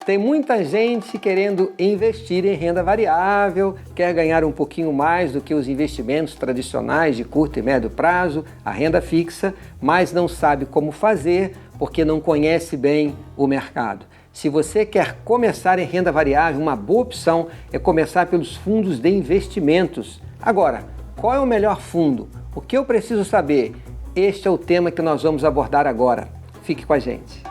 Tem muita gente querendo investir em renda variável, quer ganhar um pouquinho mais do que os investimentos tradicionais de curto e médio prazo, a renda fixa, mas não sabe como fazer porque não conhece bem o mercado. Se você quer começar em renda variável, uma boa opção é começar pelos fundos de investimentos. Agora, qual é o melhor fundo? O que eu preciso saber? Este é o tema que nós vamos abordar agora. Fique com a gente.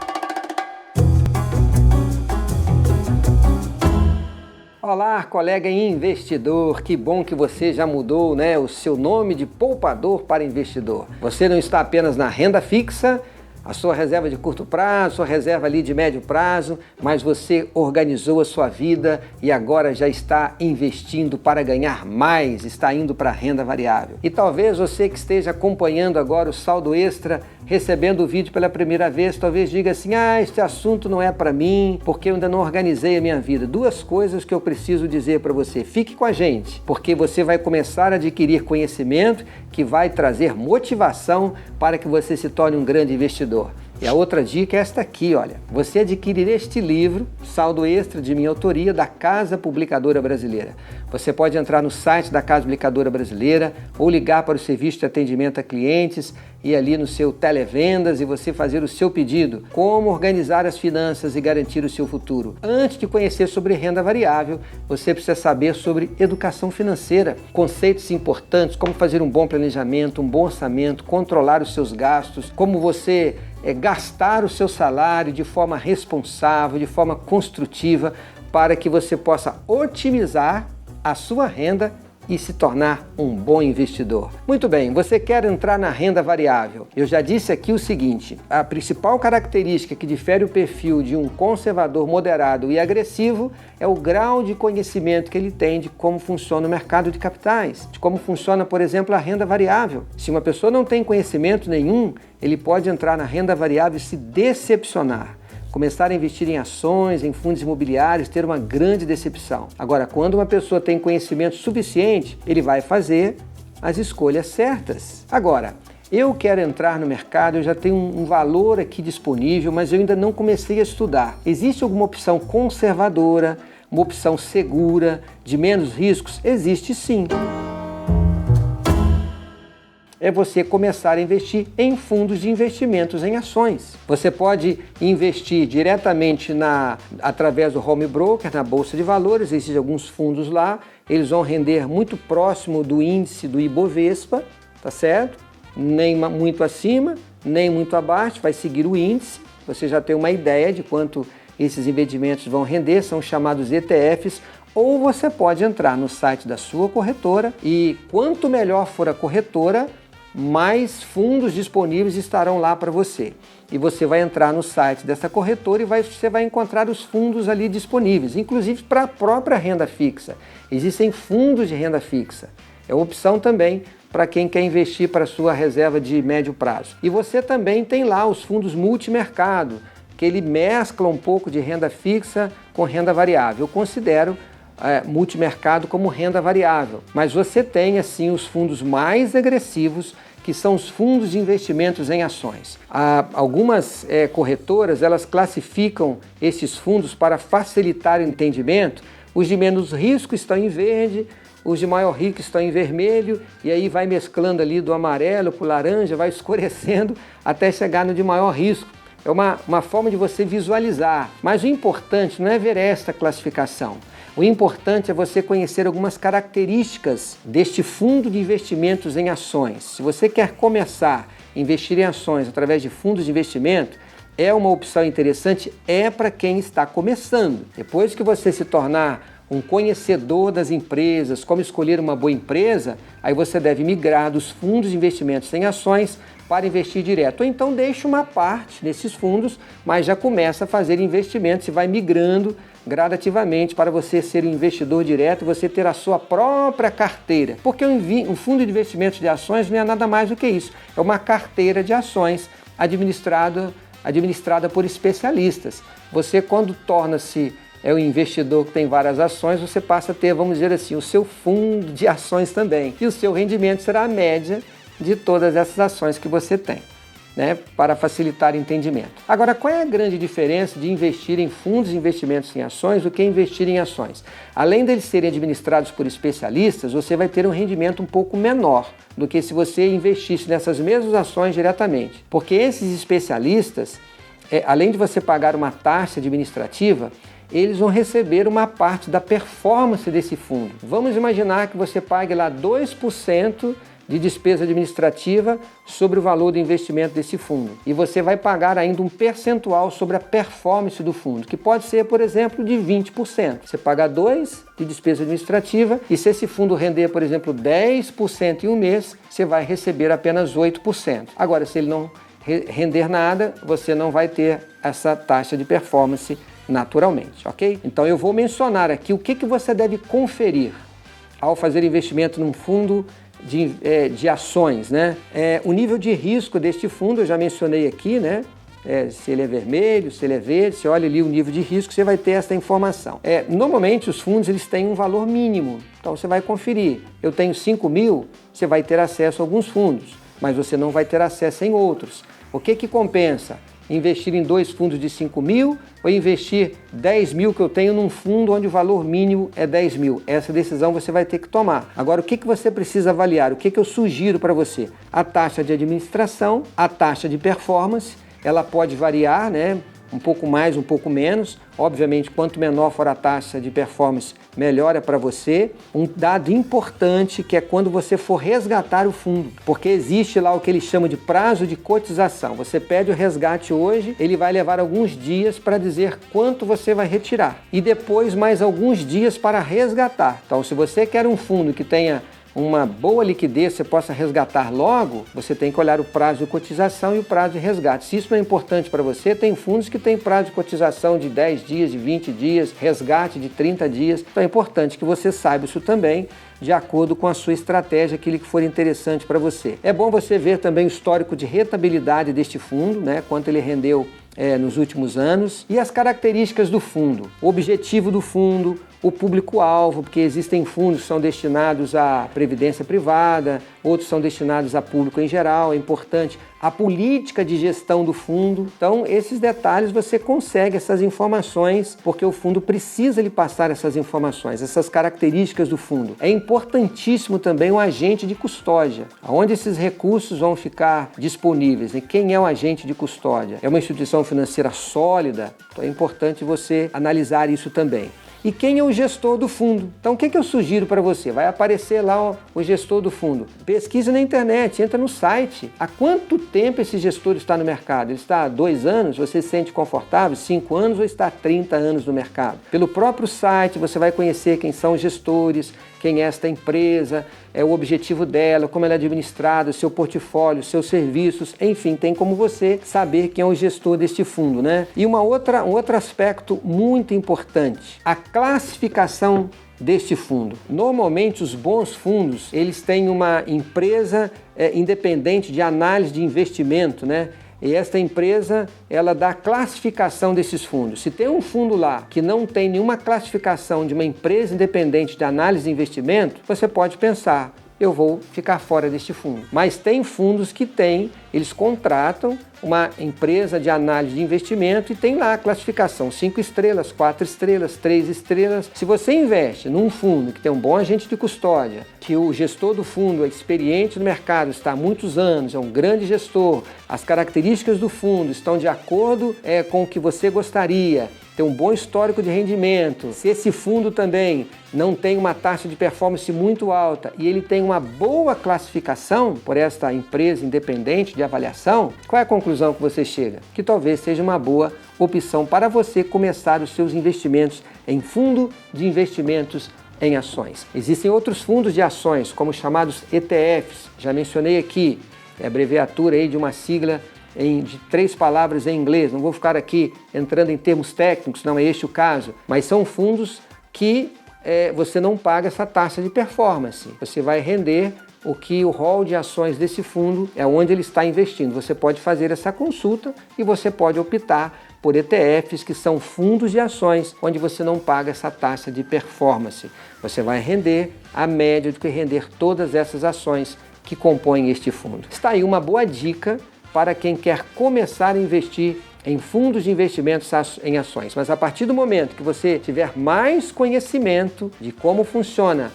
Olá, colega investidor, que bom que você já mudou, o seu nome de poupador para investidor. Você não está apenas na renda fixa, a sua reserva de curto prazo, sua reserva ali de médio prazo, mas você organizou a sua vida e agora já está investindo para ganhar mais, está indo para a renda variável. E talvez você que esteja acompanhando agora o Saldo Extra, recebendo o vídeo pela primeira vez, talvez diga assim, este assunto não é para mim, porque eu ainda não organizei a minha vida. Duas coisas que eu preciso dizer para você, fique com a gente, porque você vai começar a adquirir conhecimento que vai trazer motivação para que você se torne um grande investidor. E a outra dica é esta aqui, olha. Você adquirir este livro, Saldo Extra, de minha autoria, da Casa Publicadora Brasileira. Você pode entrar no site da Casa Publicadora Brasileira ou ligar para o serviço de atendimento a clientes e ali no seu televendas e você fazer o seu pedido. Como organizar as finanças e garantir o seu futuro. Antes de conhecer sobre renda variável, você precisa saber sobre educação financeira. Conceitos importantes, como fazer um bom planejamento, um bom orçamento, controlar os seus gastos, como você gastar o seu salário de forma responsável, de forma construtiva, para que você possa otimizar a sua renda e se tornar um bom investidor. Muito bem, você quer entrar na renda variável? Eu já disse aqui o seguinte, a principal característica que difere o perfil de um conservador moderado e agressivo é o grau de conhecimento que ele tem de como funciona o mercado de capitais, de como funciona, por exemplo, a renda variável. Se uma pessoa não tem conhecimento nenhum, ele pode entrar na renda variável e se decepcionar. Começar a investir em ações, em fundos imobiliários, ter uma grande decepção. Agora, quando uma pessoa tem conhecimento suficiente, ele vai fazer as escolhas certas. Agora, eu quero entrar no mercado, eu já tenho um valor aqui disponível, mas eu ainda não comecei a estudar. Existe alguma opção conservadora, uma opção segura, de menos riscos? Existe sim. É você começar a investir em fundos de investimentos em ações. Você pode investir diretamente através do home broker, na Bolsa de Valores, existem alguns fundos lá, eles vão render muito próximo do índice do Ibovespa, tá certo? Nem muito acima, nem muito abaixo, vai seguir o índice, você já tem uma ideia de quanto esses investimentos vão render, são chamados ETFs, ou você pode entrar no site da sua corretora e quanto melhor for a corretora, mais fundos disponíveis estarão lá para você. E você vai entrar no site dessa corretora e você vai encontrar os fundos ali disponíveis, inclusive para a própria renda fixa. Existem fundos de renda fixa. É uma opção também para quem quer investir para a sua reserva de médio prazo. E você também tem lá os fundos multimercado, que ele mescla um pouco de renda fixa com renda variável. Eu considero multimercado como renda variável, mas você tem assim os fundos mais agressivos, que são os fundos de investimentos em ações. Algumas corretoras, elas classificam esses fundos para facilitar o entendimento. Os de menos risco estão em verde, os de maior risco estão em vermelho, e aí vai mesclando ali do amarelo para o laranja, vai escurecendo até chegar no de maior risco. É uma forma de você visualizar, mas o importante não é ver esta classificação. O importante é você conhecer algumas características deste fundo de investimentos em ações. Se você quer começar a investir em ações através de fundos de investimento, é uma opção interessante, para quem está começando. Depois que você se tornar um conhecedor das empresas, como escolher uma boa empresa, aí você deve migrar dos fundos de investimentos em ações para investir direto. Ou então deixa uma parte nesses fundos, mas já começa a fazer investimentos e vai migrando gradativamente para você ser um investidor direto e você ter a sua própria carteira. Porque um fundo de investimentos de ações não é nada mais do que isso. É uma carteira de ações administrada por especialistas. Você, quando torna-se um investidor que tem várias ações, você passa a ter, vamos dizer assim, o seu fundo de ações também. E o seu rendimento será a média de todas essas ações que você tem. né, para facilitar o entendimento. Agora, qual é a grande diferença de investir em fundos de investimentos em ações do que investir em ações? Além deles serem administrados por especialistas, você vai ter um rendimento um pouco menor do que se você investisse nessas mesmas ações diretamente. Porque esses especialistas, além de você pagar uma taxa administrativa, eles vão receber uma parte da performance desse fundo. Vamos imaginar que você pague lá 2% de despesa administrativa sobre o valor do investimento desse fundo. E você vai pagar ainda um percentual sobre a performance do fundo, que pode ser, por exemplo, de 20%. Você paga 2% de despesa administrativa e se esse fundo render, por exemplo, 10% em um mês, você vai receber apenas 8%. Agora, se ele não render nada, você não vai ter essa taxa de performance naturalmente, ok? Então eu vou mencionar aqui o que você deve conferir ao fazer investimento num fundo de ações, né? O nível de risco deste fundo, eu já mencionei aqui, né? Se ele é vermelho, se ele é verde, você olha ali o nível de risco, você vai ter essa informação. Normalmente os fundos eles têm um valor mínimo, então você vai conferir. Eu tenho 5 mil, você vai ter acesso a alguns fundos, mas você não vai ter acesso em outros. O que compensa? Investir em 2 fundos de 5 mil ou investir 10 mil que eu tenho num fundo onde o valor mínimo é 10 mil? Essa decisão você vai ter que tomar. Agora, o que você precisa avaliar? O que eu sugiro para você? A taxa de administração, a taxa de performance, ela pode variar, né? Um pouco mais, um pouco menos. Obviamente, quanto menor for a taxa de performance, melhor é para você. Um dado importante que é quando você for resgatar o fundo, porque existe lá o que eles chamam de prazo de cotização. Você pede o resgate hoje, ele vai levar alguns dias para dizer quanto você vai retirar e depois mais alguns dias para resgatar. Então, se você quer um fundo que tenha uma boa liquidez, você possa resgatar logo, você tem que olhar o prazo de cotização e o prazo de resgate. Se isso não é importante para você, tem fundos que têm prazo de cotização de 10 dias, de 20 dias, resgate de 30 dias. Então é importante que você saiba isso também, de acordo com a sua estratégia, aquilo que for interessante para você. É bom você ver também o histórico de rentabilidade deste fundo, né? Quanto ele rendeu nos últimos anos, e as características do fundo, o objetivo do fundo, o público-alvo, porque existem fundos que são destinados à previdência privada, outros são destinados a público em geral, é importante a política de gestão do fundo. Então, esses detalhes você consegue essas informações, porque o fundo precisa lhe passar essas informações, essas características do fundo. É importantíssimo também um agente de custódia, onde esses recursos vão ficar disponíveis, e quem é o agente de custódia? É uma instituição financeira sólida? Então é importante você analisar isso também. E quem é o gestor do fundo? Então, o que eu sugiro para você? Vai aparecer lá o gestor do fundo. Pesquisa na internet, entra no site. Há quanto tempo esse gestor está no mercado? Ele está há 2 anos? Você se sente confortável? 5 anos ou está há 30 anos no mercado? Pelo próprio site, você vai conhecer quem são os gestores, quem é esta empresa, o objetivo dela, como ela é administrada, o seu portfólio, os seus serviços, enfim, tem como você saber quem é o gestor deste fundo, né? E um outro aspecto muito importante, a classificação deste fundo. Normalmente os bons fundos, eles têm uma empresa independente de análise de investimento, né? E esta empresa, ela dá classificação desses fundos. Se tem um fundo lá que não tem nenhuma classificação de uma empresa independente de análise de investimento, você pode pensar, eu vou ficar fora deste fundo. Mas tem fundos que eles contratam uma empresa de análise de investimento e tem lá a classificação 5 estrelas, 4 estrelas, 3 estrelas. Se você investe num fundo que tem um bom agente de custódia, que o gestor do fundo é experiente no mercado, está há muitos anos, é um grande gestor, as características do fundo estão de acordo com o que você gostaria, tem um bom histórico de rendimento, se esse fundo também não tem uma taxa de performance muito alta e ele tem uma boa classificação por esta empresa independente de avaliação, qual é a conclusão que você chega? Que talvez seja uma boa opção para você começar os seus investimentos em fundo de investimentos em ações. Existem outros fundos de ações, como os chamados ETFs, já mencionei aqui, é a abreviatura aí de uma sigla de 3 palavras em inglês, não vou ficar aqui entrando em termos técnicos, não é este o caso, mas são fundos que você não paga essa taxa de performance, você vai render o que o rol de ações desse fundo é onde ele está investindo. Você pode fazer essa consulta e você pode optar por ETFs, que são fundos de ações, onde você não paga essa taxa de performance. Você vai render a média do que render todas essas ações que compõem este fundo. Está aí uma boa dica para quem quer começar a investir em fundos de investimentos em ações. Mas a partir do momento que você tiver mais conhecimento de como funciona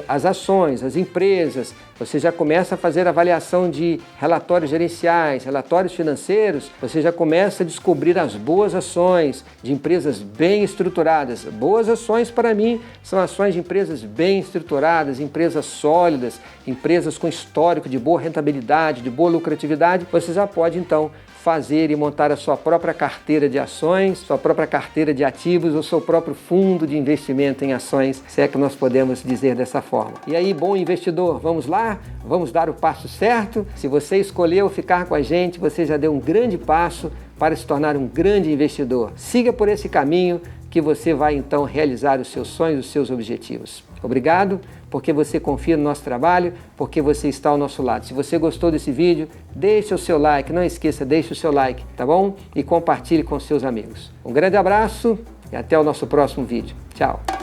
as ações, as empresas, você já começa a fazer avaliação de relatórios gerenciais, relatórios financeiros, você já começa a descobrir as boas ações de empresas bem estruturadas. Boas ações, para mim, são ações de empresas bem estruturadas, empresas sólidas, empresas com histórico de boa rentabilidade, de boa lucratividade. Você já pode, então, fazer e montar a sua própria carteira de ações, sua própria carteira de ativos ou seu próprio fundo de investimento em ações, se é que nós podemos dizer dessa forma. E aí, bom investidor, vamos lá? Vamos dar o passo certo? Se você escolheu ficar com a gente, você já deu um grande passo para se tornar um grande investidor. Siga por esse caminho que você vai então realizar os seus sonhos, os seus objetivos. Obrigado porque você confia no nosso trabalho, porque você está ao nosso lado. Se você gostou desse vídeo, deixe o seu like, não esqueça, deixe o seu like, tá bom? E compartilhe com seus amigos. Um grande abraço e até o nosso próximo vídeo. Tchau!